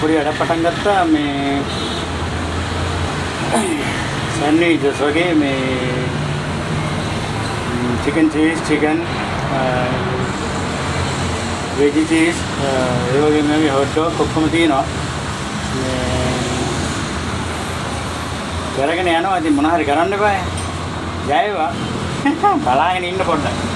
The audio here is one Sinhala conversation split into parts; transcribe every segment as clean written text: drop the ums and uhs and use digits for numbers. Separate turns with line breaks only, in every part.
පොඩි වැඩ පටන් ගත්තා මේ සෑන්ඩ්විචස් වගේ මේ chicken cheese chicken veggie cheese ඒ වගේ මේ hot dog ඔක්කොම තියෙනවා මේ කරගෙන යනවා ඉතින් මොන හරි කරන්න එපා ජයවා බලාගෙන ඉන්න පොඩ්ඩක්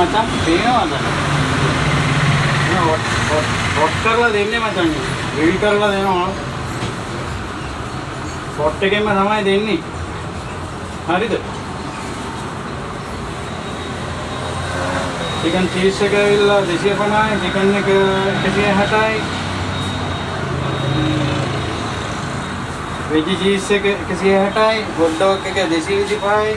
මචං පේනවද? හොට් කරලා දෙන්නේ මචං. ග්‍රිල් කරලා දෙනවා. පොට් එකෙන්ම තමයි දෙන්නේ. හරිද? chicken cheese එක ඇවිල්ලා 250යි, chicken එක 160යි. veggie cheese එක 160යි, hot dog එක 225යි.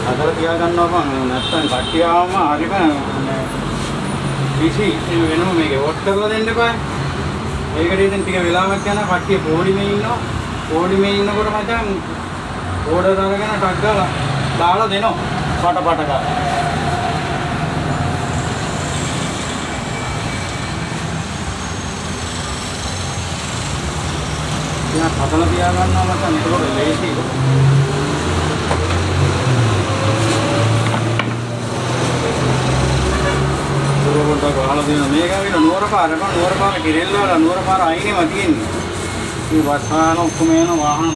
හදලා තියා ගන්නවා බං නැත්තම් කට්ටිය ආවම හරිම බිසි වෙනවා මේක වොට් කරලා දෙන්න එපා. ඒකට ඉතින් ටික වෙලාවක් යනවා කට්ටිය පොඩිමේ ඉන්නවා. පොඩිමේ ඉන්නකොට මචං ඕඩර් අරගෙන ටක් ගාලා දාලා දෙනවා. පට ගාලා. යා හදලා තියා ගන්නවා මචං ඒක ලේසි. ගහලා දෙනවා මේක ඇවිල්ලා නුවරපාර කිරෙල්ල වල නුවරපාර අයිනෙම තියෙන්නේ. මේ වස්සාන ඔක්කොම යන වාහන